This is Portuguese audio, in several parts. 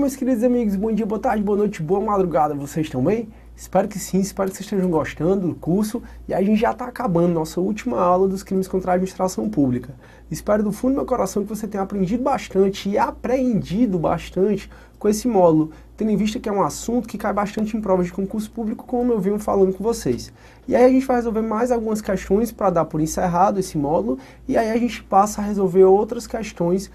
meus queridos amigos, bom dia, boa tarde, boa noite, boa madrugada, vocês estão bem? Espero que sim, espero que vocês estejam gostando do curso e a gente já está acabando nossa última aula dos crimes contra a administração pública. Espero do fundo do meu coração que você tenha aprendido bastante e apreendido bastante com esse módulo, tendo em vista que é um assunto que cai bastante em provas de concurso público, como eu venho falando com vocês. E aí a gente vai resolver mais algumas questões para dar por encerrado esse módulo e aí a gente passa a resolver outras questões.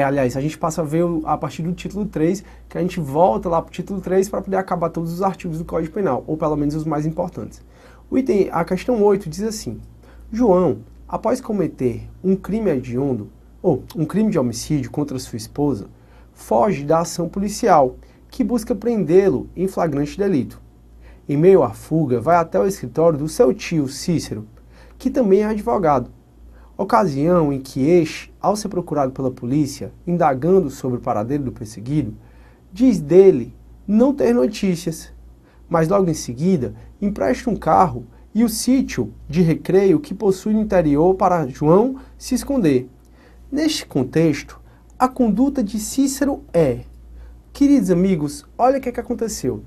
Aliás, a gente passa a ver a partir do título 3, que a gente volta lá para o título 3 para poder acabar todos os artigos do Código Penal, ou pelo menos os mais importantes. A questão 8 diz assim: João, após cometer um crime hediondo, ou um crime de homicídio contra sua esposa, foge da ação policial, que busca prendê-lo em flagrante delito. Em meio à fuga, vai até o escritório do seu tio Cícero, que também é advogado. Ocasião em que este, ao ser procurado pela polícia, indagando sobre o paradeiro do perseguido, diz dele não ter notícias, mas logo em seguida empresta um carro e o sítio de recreio que possui no interior para João se esconder. Neste contexto, a conduta de Cícero é... Queridos amigos, olha o que aconteceu.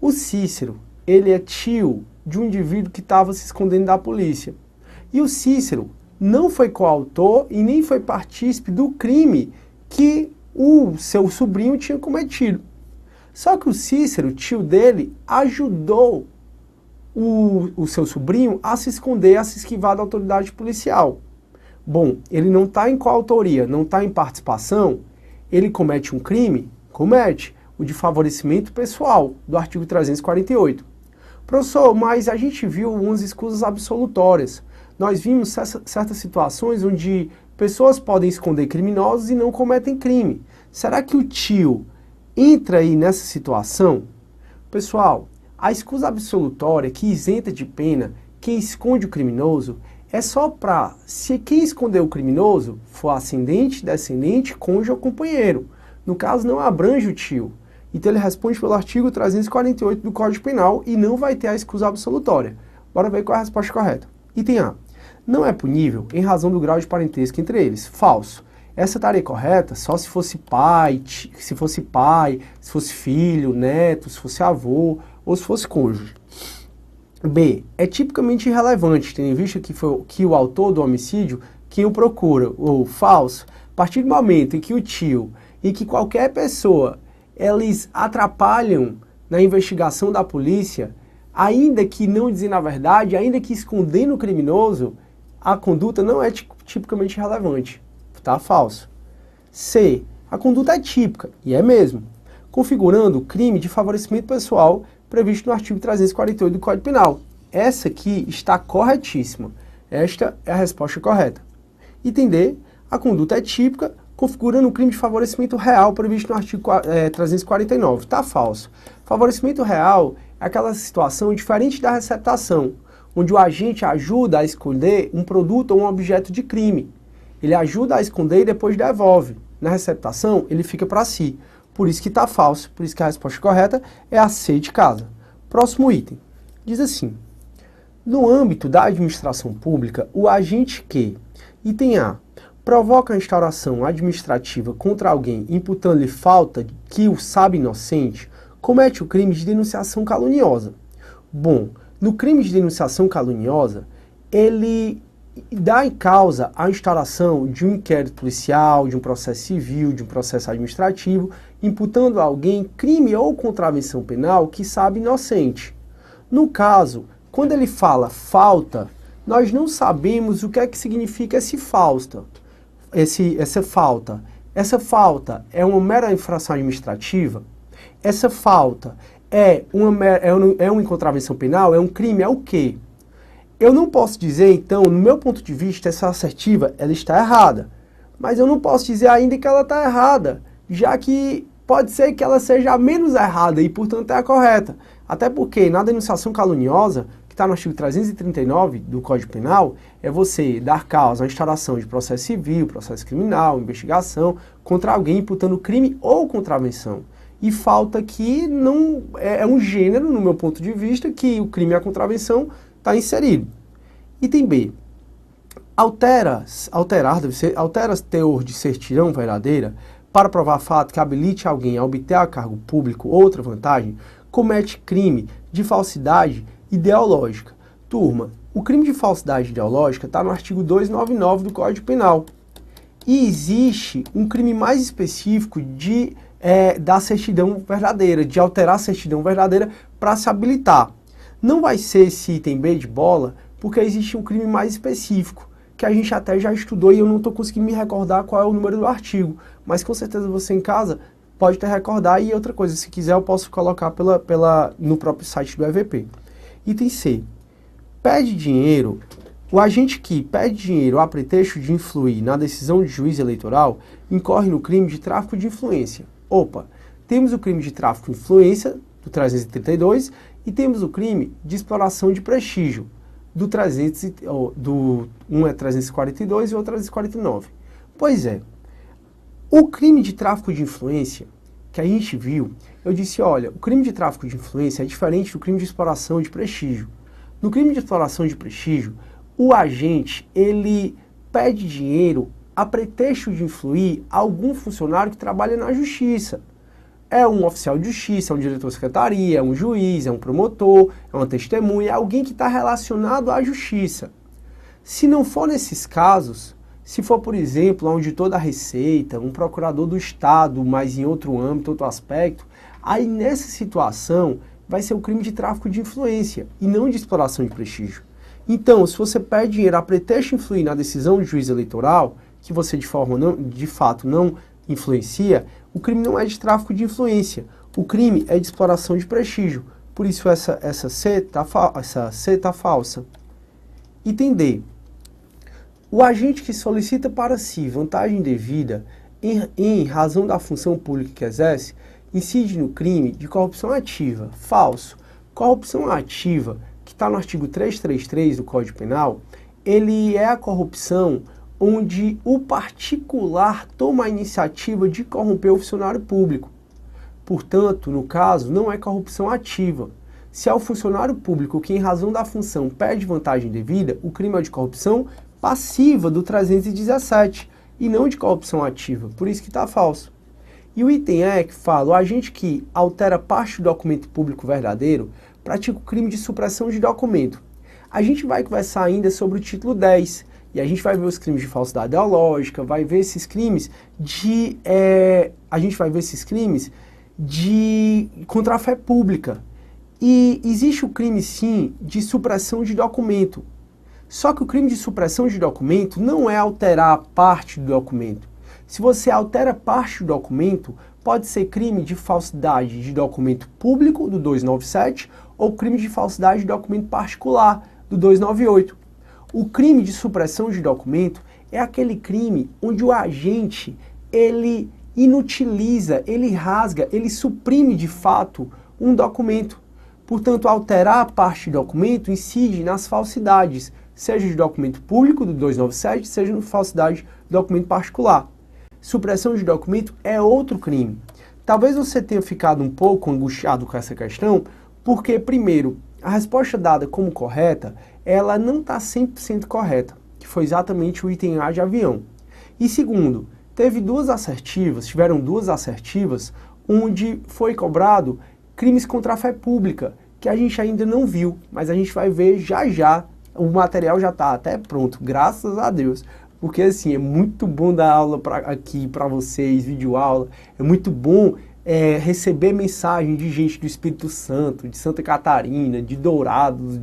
O Cícero, ele é tio de um indivíduo que estava se escondendo da polícia. E o Cícero não foi coautor e nem foi partícipe do crime que o seu sobrinho tinha cometido. Só que o Cícero, tio dele, ajudou o seu sobrinho a se esconder, a se esquivar da autoridade policial. Bom, ele não está em coautoria, não está em participação, ele comete um crime? Comete, o de favorecimento pessoal, do artigo 348. Professor, mas a gente viu umas escusas absolutórias. Nós vimos certas situações onde pessoas podem esconder criminosos e não cometem crime. Será que o tio entra aí nessa situação? Pessoal, a escusa absolutória que isenta de pena quem esconde o criminoso é só para se quem escondeu o criminoso for ascendente, descendente, cônjuge ou companheiro. No caso, não abrange o tio. Então ele responde pelo artigo 348 do Código Penal e não vai ter a escusa absolutória. Bora ver qual é a resposta correta. Item A. Não é punível em razão do grau de parentesco entre eles. Falso. Essa estaria correta só se fosse pai, se fosse filho, neto, se fosse avô ou se fosse cônjuge. B. É tipicamente irrelevante, tendo em vista que o autor do homicídio quem o procura. Ou falso. A partir do momento em que o tio e que qualquer pessoa eles atrapalham na investigação da polícia, ainda que não dizendo a verdade, ainda que escondendo o criminoso, a conduta não é tipicamente relevante. Tá? Falso. C. A conduta é típica, e é mesmo, configurando o crime de favorecimento pessoal previsto no artigo 348 do Código Penal. Essa aqui está corretíssima. Esta é a resposta correta. Item D. A conduta é típica, configurando o crime de favorecimento real previsto no artigo 349. Tá falso. Favorecimento real é aquela situação diferente da receptação, onde o agente ajuda a esconder um produto ou um objeto de crime. Ele ajuda a esconder e depois devolve. Na receptação, ele fica para si. Por isso que está falso, por isso que a resposta correta é a C de casa. Próximo item. Diz assim: no âmbito da administração pública, o agente que, item A, provoca a instauração administrativa contra alguém imputando-lhe falta que o sabe inocente, comete o crime de denunciação caluniosa. Bom, no crime de denunciação caluniosa, ele dá em causa a instauração de um inquérito policial, de um processo civil, de um processo administrativo, imputando a alguém crime ou contravenção penal que sabe inocente. No caso, quando ele fala falta, nós não sabemos o que é que significa essa falta. Essa falta é uma mera infração administrativa? Essa falta é uma contravenção penal? É um crime? É o quê? Eu não posso dizer, então, no meu ponto de vista, essa assertiva ela está errada. Mas eu não posso dizer ainda que ela está errada, já que pode ser que ela seja a menos errada e, portanto, é a correta. Até porque na denunciação caluniosa, que está no artigo 339 do Código Penal, é você dar causa à instauração de processo civil, processo criminal, investigação, contra alguém imputando crime ou contravenção. E falta que não é um gênero, no meu ponto de vista, que o crime e a contravenção está inserido. Item B. Altera teor de certidão verdadeira para provar fato que habilite alguém a obter a cargo público ou outra vantagem, comete crime de falsidade ideológica. Turma, o crime de falsidade ideológica está no artigo 299 do Código Penal. E existe um crime mais específico da certidão verdadeira, de alterar a certidão verdadeira para se habilitar. Não vai ser esse item B de bola, porque existe um crime mais específico, que a gente até já estudou e eu não estou conseguindo me recordar qual é o número do artigo, mas com certeza você em casa pode até recordar. E outra coisa, se quiser eu posso colocar no próprio site do EVP. Item C. Pede dinheiro. O agente que pede dinheiro a pretexto de influir na decisão de juiz eleitoral incorre no crime de tráfico de influência. Opa, temos o crime de tráfico de influência, do 332, e temos o crime de exploração de prestígio, um é 342 e o outro é 349. Pois é, o crime de tráfico de influência que a gente viu, eu disse, olha, o crime de tráfico de influência é diferente do crime de exploração de prestígio. No crime de exploração de prestígio, o agente, ele pede dinheiro a pretexto de influir algum funcionário que trabalha na justiça. É um oficial de justiça, é um diretor de secretaria, é um juiz, é um promotor, é uma testemunha, é alguém que está relacionado à justiça. Se não for nesses casos, se for, por exemplo, um auditor da Receita, um procurador do Estado, mas em outro âmbito, outro aspecto, aí nessa situação vai ser o crime de tráfico de influência e não de exploração de prestígio. Então, se você pede dinheiro a pretexto de influir na decisão de juiz eleitoral, que você de fato não influencia, o crime não é de tráfico de influência, o crime é de exploração de prestígio. Por isso essa C tá falsa. Item D. O agente que solicita para si vantagem devida em razão da função pública que exerce, incide no crime de corrupção ativa. Falso. Corrupção ativa, que está no artigo 333 do Código Penal, ele é a corrupção onde o particular toma a iniciativa de corromper o funcionário público. Portanto, no caso, não é corrupção ativa. Se é o funcionário público que, em razão da função, pede vantagem devida, o crime é de corrupção passiva do 317 e não de corrupção ativa. Por isso que está falso. E o item E que fala, o agente que altera parte do documento público verdadeiro pratica o crime de supressão de documento. A gente vai conversar ainda sobre o título 10, e a gente vai ver os crimes de falsidade ideológica, vai ver esses crimes contra a fé pública. E existe o crime, sim, de supressão de documento. Só que o crime de supressão de documento não é alterar parte do documento. Se você altera parte do documento, pode ser crime de falsidade de documento público, do 297, ou crime de falsidade de documento particular, do 298. O crime de supressão de documento é aquele crime onde o agente, ele inutiliza, ele rasga, ele suprime de fato um documento. Portanto, alterar a parte do documento incide nas falsidades, seja de documento público, do 297, seja de falsidade de documento particular. Supressão de documento é outro crime. Talvez você tenha ficado um pouco angustiado com essa questão, porque, primeiro, a resposta dada como correta, ela não está 100% correta, que foi exatamente o item A de avião. E segundo, tiveram duas assertivas, onde foi cobrado crimes contra a fé pública, que a gente ainda não viu, mas a gente vai ver já já. O material já está até pronto, graças a Deus. Porque assim, é muito bom dar aula aqui para vocês, videoaula, é muito bom receber mensagem de gente do Espírito Santo, de Santa Catarina, de Dourados,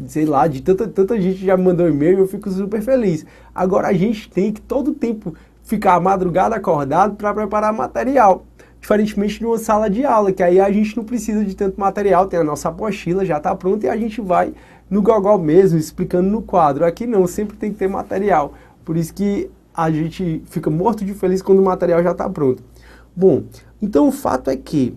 sei lá, de tanta gente já me mandou e-mail e eu fico super feliz. Agora a gente tem que todo tempo ficar a madrugada acordado para preparar material. Diferentemente de uma sala de aula, que aí a gente não precisa de tanto material, tem a nossa apostila, já está pronta e a gente vai no Gogol mesmo, explicando no quadro. Aqui não, sempre tem que ter material. Por isso que a gente fica morto de feliz quando o material já está pronto. Bom, então o fato é que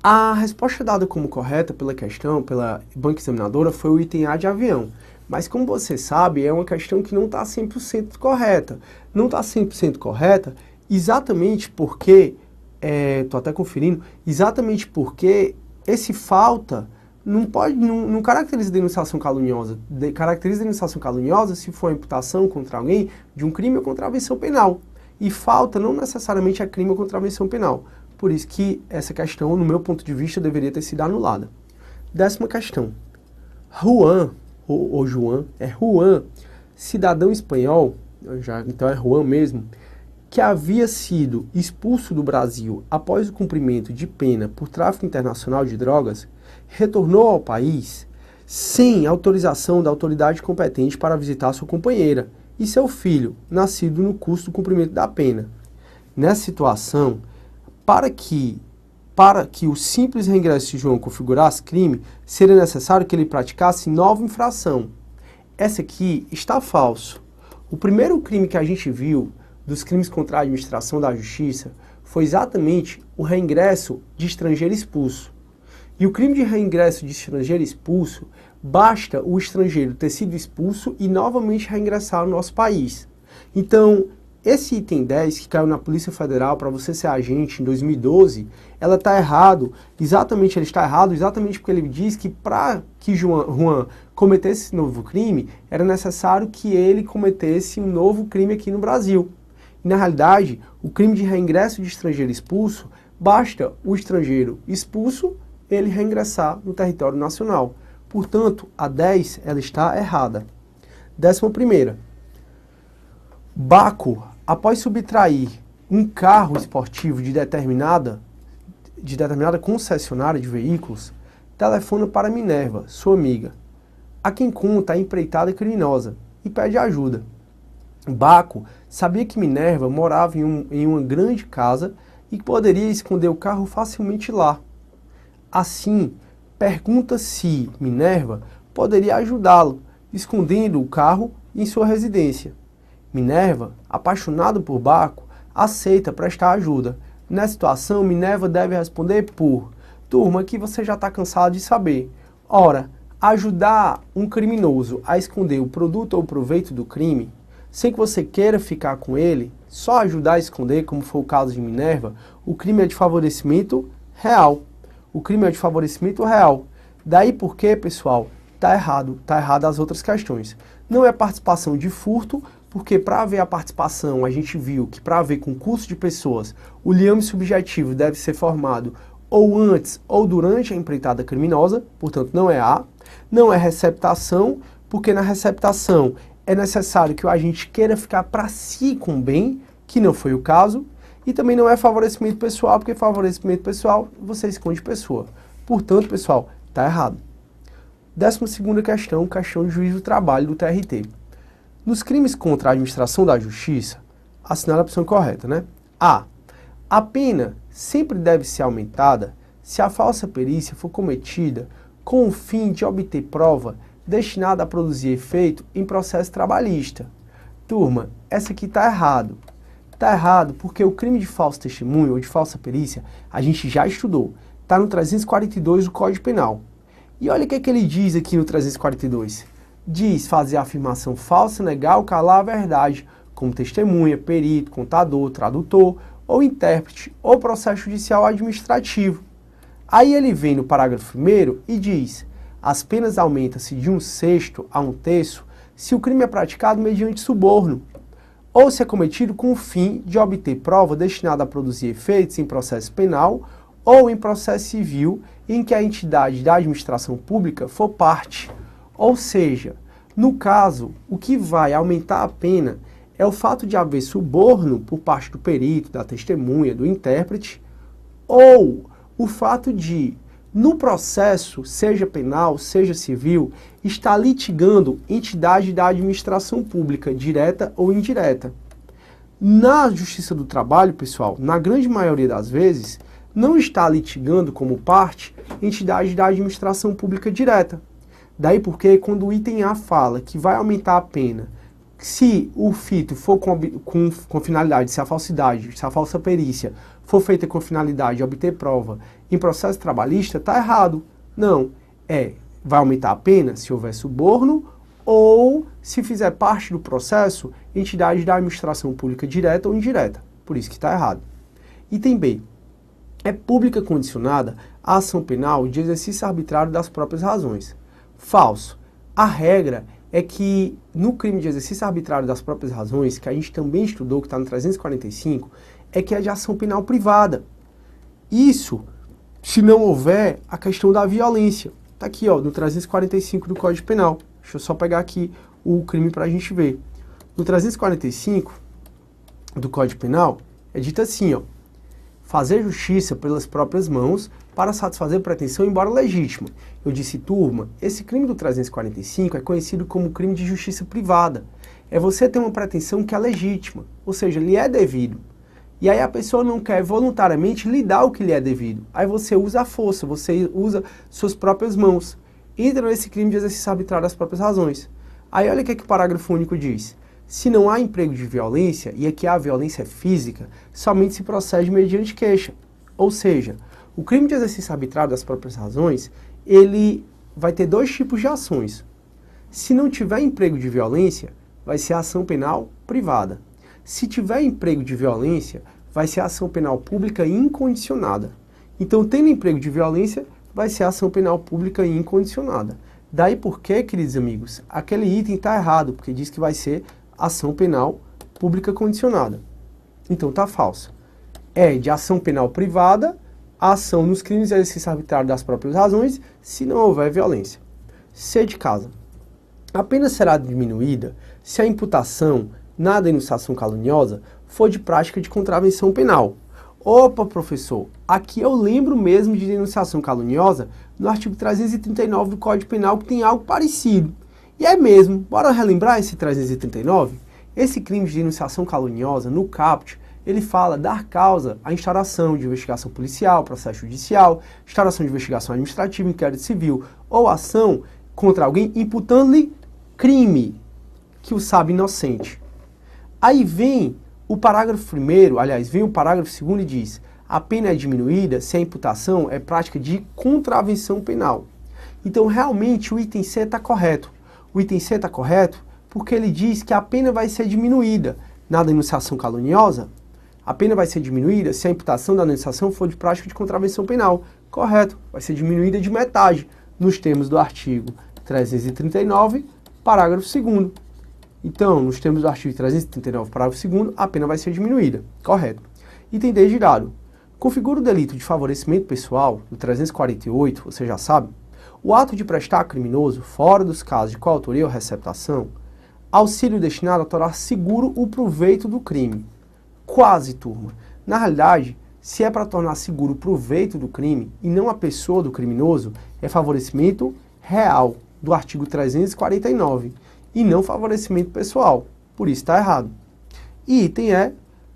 a resposta dada como correta pela questão, pela banca examinadora, foi o item A de avião. Mas como você sabe, é uma questão que não está 100% correta. Não está 100% correta exatamente porque, estou até conferindo, exatamente porque esse falta não caracteriza denunciação caluniosa. Caracteriza denunciação caluniosa se for a imputação contra alguém de um crime ou contravenção penal. E falta não necessariamente é crime ou contravenção penal. Por isso que essa questão, no meu ponto de vista, deveria ter sido anulada. 10ª questão. Juan, ou Juan, Juan, cidadão espanhol, então é Juan mesmo, que havia sido expulso do Brasil após o cumprimento de pena por tráfico internacional de drogas, retornou ao país sem autorização da autoridade competente para visitar sua companheira e seu filho, nascido no curso do cumprimento da pena. Nessa situação, para que o simples reingresso de João configurasse crime, seria necessário que ele praticasse nova infração. Essa aqui está falso. O primeiro crime que a gente viu dos crimes contra a administração da justiça foi exatamente o reingresso de estrangeiro expulso. E o crime de reingresso de estrangeiro expulso, basta o estrangeiro ter sido expulso e novamente reingressar no nosso país. Então, esse item 10 que caiu na Polícia Federal para você ser agente em 2012, ele está errado exatamente porque ele diz que para que Juan cometesse esse novo crime, era necessário que ele cometesse um novo crime aqui no Brasil. E, na realidade, o crime de reingresso de estrangeiro expulso, basta o estrangeiro expulso, ele reingressar no território nacional. Portanto, a 10 ela está errada. 11ª. Baco, após subtrair um carro esportivo de determinada concessionária de veículos, telefona para Minerva, sua amiga, a quem conta a empreitada criminosa, e pede ajuda. Baco sabia que Minerva morava em uma grande casa e que poderia esconder o carro facilmente lá. Assim, pergunta se Minerva poderia ajudá-lo, escondendo o carro em sua residência. Minerva, apaixonado por Baco, aceita prestar ajuda. Nessa situação, Minerva deve responder por: turma, que você já está cansado de saber. Ora, ajudar um criminoso a esconder o produto ou proveito do crime, sem que você queira ficar com ele, só ajudar a esconder, como foi o caso de Minerva, o crime é de favorecimento real. O crime é de favorecimento real. Daí porque, pessoal, está errado as outras questões. Não é participação de furto, porque para haver a participação, a gente viu que para haver concurso de pessoas, o liame subjetivo deve ser formado ou antes ou durante a empreitada criminosa, portanto não é A. Não é receptação, porque na receptação é necessário que o agente queira ficar para si com o bem, que não foi o caso. E também não é favorecimento pessoal, porque favorecimento pessoal você esconde pessoa. Portanto, pessoal, está errado. 12ª questão de juízo do trabalho do TRT. Nos crimes contra a administração da justiça, assinale a opção correta, né? A. A pena sempre deve ser aumentada se a falsa perícia for cometida com o fim de obter prova destinada a produzir efeito em processo trabalhista. Turma, essa aqui está errado. Está errado porque o crime de falso testemunho ou de falsa perícia a gente já estudou. Está no 342 do Código Penal. E olha o que ele diz aqui no 342. Diz fazer a afirmação falsa, negar ou calar a verdade, como testemunha, perito, contador, tradutor ou intérprete ou processo judicial administrativo. Aí ele vem no parágrafo 1º e diz: as penas aumentam-se de 1/6 a 1/3 se o crime é praticado mediante suborno, ou se é cometido com o fim de obter prova destinada a produzir efeitos em processo penal ou em processo civil em que a entidade da administração pública for parte. Ou seja, no caso, o que vai aumentar a pena é o fato de haver suborno por parte do perito, da testemunha, do intérprete, ou o fato de, no processo, seja penal, seja civil, estar litigando entidade da administração pública, direta ou indireta. Na Justiça do Trabalho, pessoal, na grande maioria das vezes, não está litigando como parte entidade da administração pública direta. Daí porque quando o item A fala que vai aumentar a pena se o fito for com finalidade, se a falsidade, se a falsa perícia for feita com finalidade de obter prova em processo trabalhista, está errado. Não, vai aumentar a pena se houver suborno ou se fizer parte do processo entidade da administração pública direta ou indireta. Por isso que está errado. Item B. É pública condicionada a ação penal de exercício arbitrário das próprias razões. Falso. A regra é que no crime de exercício arbitrário das próprias razões, que a gente também estudou, que está no 345, é que é de ação penal privada. Isso, se não houver a questão da violência. Está aqui, ó, no 345 do Código Penal. Deixa eu só pegar aqui o crime para a gente ver. No 345 do Código Penal, é dito assim, ó, fazer justiça pelas próprias mãos para satisfazer pretensão, embora legítima. Eu disse, turma, esse crime do 345 é conhecido como crime de justiça privada. É você ter uma pretensão que é legítima, ou seja, lhe é devido. E aí a pessoa não quer voluntariamente lhe dar o que lhe é devido. Aí você usa a força, você usa suas próprias mãos. Entra nesse crime de exercício arbitrário das próprias razões. Aí olha o que o parágrafo único diz. Se não há emprego de violência, e aqui a violência é física, somente se procede mediante queixa. Ou seja, o crime de exercício arbitrário das próprias razões, ele vai ter dois tipos de ações. Se não tiver emprego de violência, vai ser ação penal privada. Se tiver emprego de violência, vai ser ação penal pública incondicionada. Então, tendo emprego de violência, vai ser ação penal pública incondicionada. Daí por que, queridos amigos, aquele item está errado, porque diz que vai ser ação penal pública condicionada. Então tá falso. É de ação penal privada, a ação nos crimes de exercício arbitrário das próprias razões, se não houver violência. C de casa. A pena será diminuída se a imputação na denunciação caluniosa for de prática de contravenção penal. Opa, professor, aqui eu lembro mesmo de denunciação caluniosa no artigo 339 do Código Penal, que tem algo parecido. E é mesmo, bora relembrar esse 339? Esse crime de denunciação caluniosa, no caput, ele fala dar causa à instauração de investigação policial, processo judicial, instauração de investigação administrativa, inquérito civil ou ação contra alguém imputando-lhe crime que o sabe inocente. Aí vem o parágrafo 1º, aliás, vem o parágrafo 2º e diz: a pena é diminuída se a imputação é prática de contravenção penal. Então, realmente, o item C está correto. O item C está correto porque ele diz que a pena vai ser diminuída na denunciação caluniosa. A pena vai ser diminuída se a imputação da denunciação for de prática de contravenção penal. Correto, vai ser diminuída de metade, nos termos do artigo 339, parágrafo 2º. Então, nos termos do artigo 339, parágrafo 2º, a pena vai ser diminuída. Correto. Item D de dado. Configura o delito de favorecimento pessoal, do 348, você já sabe, o ato de prestar a criminoso, fora dos casos de coautoria ou receptação, auxílio destinado a tornar seguro o proveito do crime. Quase, turma. Na realidade, se é para tornar seguro o proveito do crime e não a pessoa do criminoso, é favorecimento real, do artigo 349, e não favorecimento pessoal. Por isso está errado. E item E,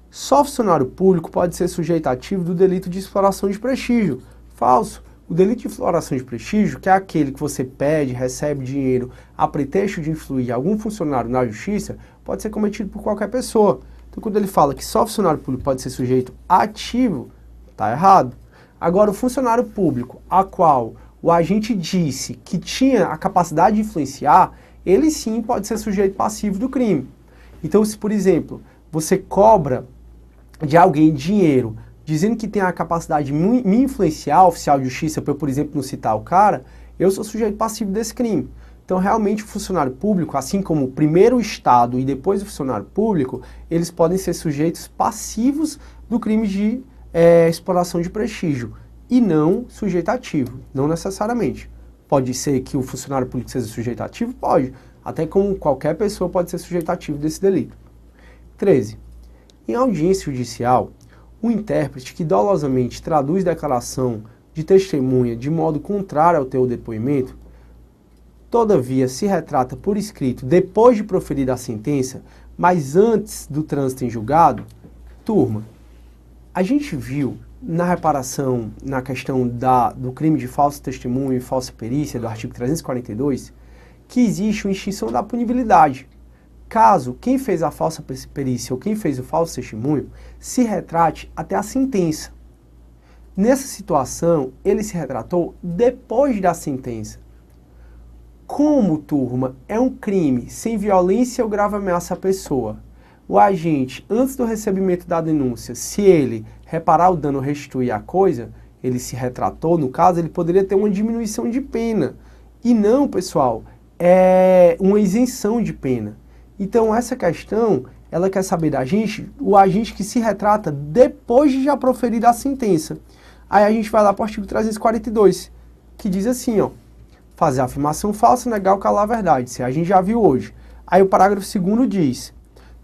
só funcionário público pode ser sujeito ativo do delito de exploração de prestígio. Falso. O delito de exploração de prestígio, que é aquele que você pede, recebe dinheiro a pretexto de influir algum funcionário na justiça, pode ser cometido por qualquer pessoa. Então, quando ele fala que só funcionário público pode ser sujeito ativo, está errado. Agora, o funcionário público, a qual o agente disse que tinha a capacidade de influenciar, ele sim pode ser sujeito passivo do crime. Então, se, por exemplo, você cobra de alguém dinheiro, dizendo que tem a capacidade de me influenciar, oficial de justiça, para eu, por exemplo, não citar o cara, eu sou sujeito passivo desse crime. Então, realmente, o funcionário público, assim como primeiro o Estado e depois o funcionário público, eles podem ser sujeitos passivos do crime de exploração de prestígio e não sujeito ativo, não necessariamente. Pode ser que o funcionário público seja sujeito ativo? Pode. Até como qualquer pessoa pode ser sujeito ativo desse delito. 13. Em audiência judicial, o intérprete que dolosamente traduz declaração de testemunha de modo contrário ao teu depoimento, todavia se retrata por escrito depois de proferida a sentença, mas antes do trânsito em julgado. Turma, a gente viu na reparação, na questão do crime de falso testemunho e falsa perícia, do artigo 342, que existe uma extinção da punibilidade. Caso quem fez a falsa perícia ou quem fez o falso testemunho se retrate até a sentença. Nessa situação, ele se retratou depois da sentença. Como, turma, é um crime sem violência ou grave ameaça à pessoa, o agente, antes do recebimento da denúncia, se ele reparar o dano ou restituir a coisa, ele se retratou, no caso, ele poderia ter uma diminuição de pena. E não, pessoal, uma isenção de pena. Então essa questão, ela quer saber da gente, o agente que se retrata depois de já proferir a sentença. Aí a gente vai lá para o artigo 342, que diz assim, ó, fazer afirmação falsa, negar ou calar a verdade. Isso a gente já viu hoje. Aí o parágrafo 2º diz,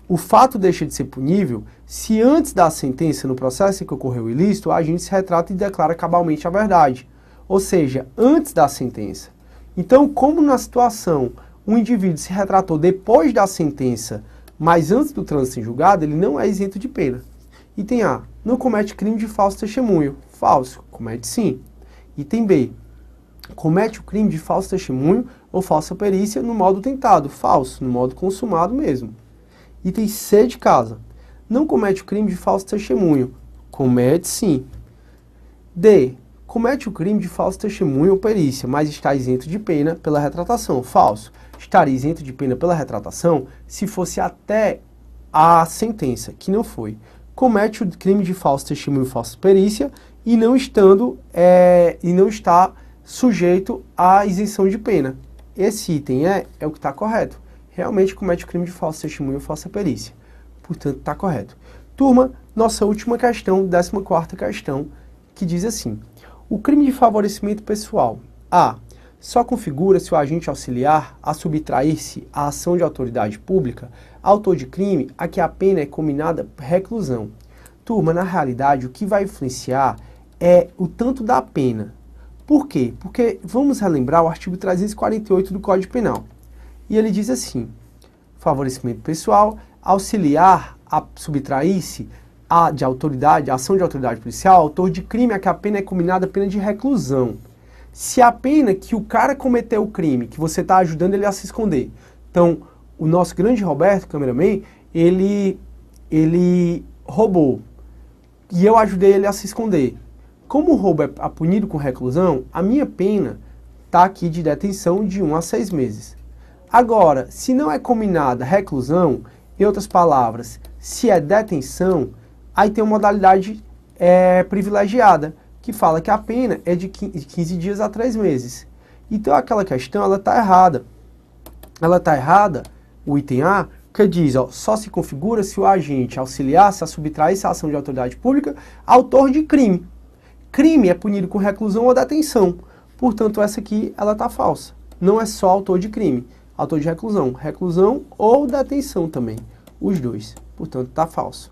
o fato deixa de ser punível se antes da sentença no processo em que ocorreu o ilícito, o agente se retrata e declara cabalmente a verdade. Ou seja, antes da sentença. Então, como na situação um indivíduo se retratou depois da sentença, mas antes do trânsito em julgado, ele não é isento de pena. Item A, não comete crime de falso testemunho. Falso, comete sim. Item B, comete o crime de falso testemunho ou falsa perícia no modo tentado. Falso, no modo consumado mesmo. Item C de casa, não comete o crime de falso testemunho. Comete sim. D, comete o crime de falso testemunho ou perícia, mas está isento de pena pela retratação. Falso. Estaria isento de pena pela retratação se fosse até a sentença, que não foi. Comete o crime de falso testemunho ou falsa perícia e não está sujeito à isenção de pena. Esse item é o que está correto. Realmente comete o crime de falso testemunho ou falsa perícia. Portanto, está correto. Turma, nossa última questão, 14ª questão, que diz assim, o crime de favorecimento pessoal. A. Só configura se o agente auxiliar a subtrair-se à ação de autoridade pública, autor de crime a que a pena é cominada reclusão. Turma, na realidade, o que vai influenciar é o tanto da pena. Por quê? Porque vamos relembrar o artigo 348 do Código Penal. E ele diz assim, favorecimento pessoal, auxiliar a subtrair-se a ação de autoridade policial, autor de crime a que a pena é cominada pena de reclusão. Se a pena que o cara cometeu o crime, que você está ajudando ele a se esconder. Então, o nosso grande Roberto, cameraman, ele roubou. E eu ajudei ele a se esconder. Como o roubo é punido com reclusão, a minha pena está aqui de detenção de 1 a 6 meses. Agora, se não é combinada reclusão, em outras palavras, se é detenção, aí tem uma modalidade privilegiada, que fala que a pena é de 15 dias a 3 meses. Então aquela questão, ela está errada. Ela está errada, o item A, que diz, ó, só se configura se o agente auxiliar-se a subtrair-se à ação de autoridade pública, autor de crime. Crime é punido com reclusão ou detenção. Portanto, essa aqui, ela está falsa. Não é só autor de crime, autor de reclusão. Reclusão ou detenção também, os dois. Portanto, está falso.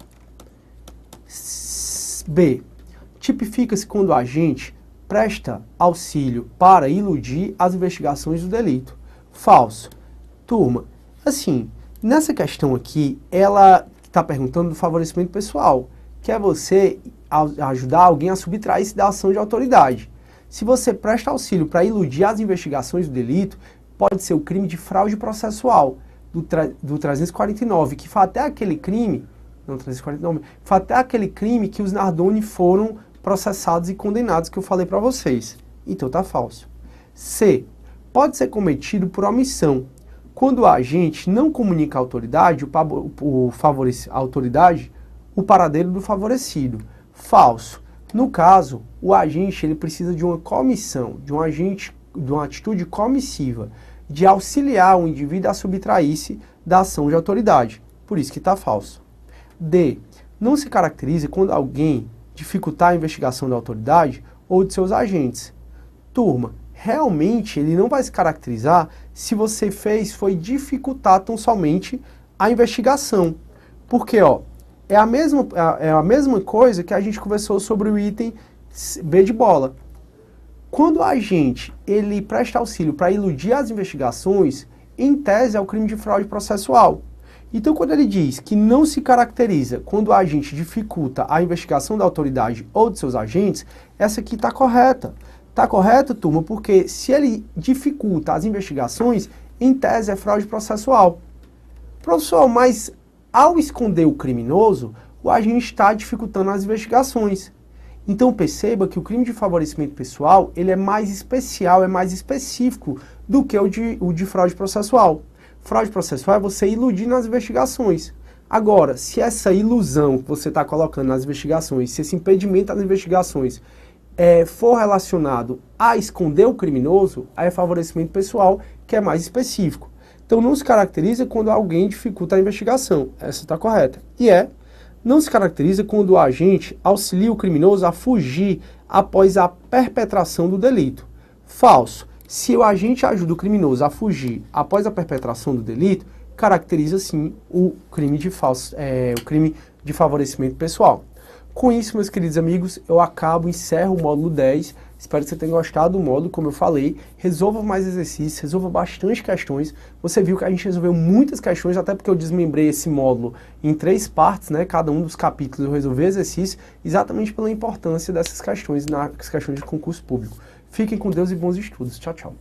B. Tipifica-se quando o agente presta auxílio para iludir as investigações do delito. Falso. Turma, assim, nessa questão aqui, ela está perguntando do favorecimento pessoal, que é você ajudar alguém a subtrair-se da ação de autoridade. Se você presta auxílio para iludir as investigações do delito, pode ser o crime de fraude processual, do 349, que foi até aquele crime, não 349, foi até aquele crime que os Nardoni foram processados e condenados, que eu falei para vocês. Então tá falso. C. Pode ser cometido por omissão, quando o agente não comunica à autoridade, a autoridade, o paradeiro do favorecido. Falso. No caso, o agente ele precisa de uma comissão, de uma atitude comissiva, de auxiliar o indivíduo a subtrair-se da ação de autoridade. Por isso que está falso. D. Não se caracteriza quando alguém dificultar a investigação da autoridade ou de seus agentes. Turma, realmente ele não vai se caracterizar se você foi dificultar tão somente a investigação. Porque, ó, é a mesma coisa que a gente conversou sobre o item B de bola. Quando o agente ele presta auxílio para iludir as investigações, em tese é o crime de fraude processual. Então, quando ele diz que não se caracteriza quando o agente dificulta a investigação da autoridade ou de seus agentes, essa aqui está correta. Está correta, turma, porque se ele dificulta as investigações, em tese é fraude processual. Professor, mas ao esconder o criminoso, o agente está dificultando as investigações. Então perceba que o crime de favorecimento pessoal ele é mais especial, é mais específico do que o de fraude processual. Fraude processual é você iludir nas investigações. Agora, se essa ilusão que você está colocando nas investigações, se esse impedimento das investigações for relacionado a esconder o criminoso, aí é favorecimento pessoal, que é mais específico. Então não se caracteriza quando alguém dificulta a investigação, essa está correta. E não se caracteriza quando o agente auxilia o criminoso a fugir após a perpetração do delito. Falso. Se o agente ajuda o criminoso a fugir após a perpetração do delito, caracteriza sim o crime de favorecimento pessoal. Com isso, meus queridos amigos, eu encerro o módulo 10. Espero que você tenha gostado do módulo, como eu falei. Resolva mais exercícios, resolva bastante questões. Você viu que a gente resolveu muitas questões, até porque eu desmembrei esse módulo em 3 partes, né? Cada um dos capítulos eu resolvi exercício, exatamente pela importância dessas questões nas questões de concurso público. Fiquem com Deus e bons estudos. Tchau, tchau.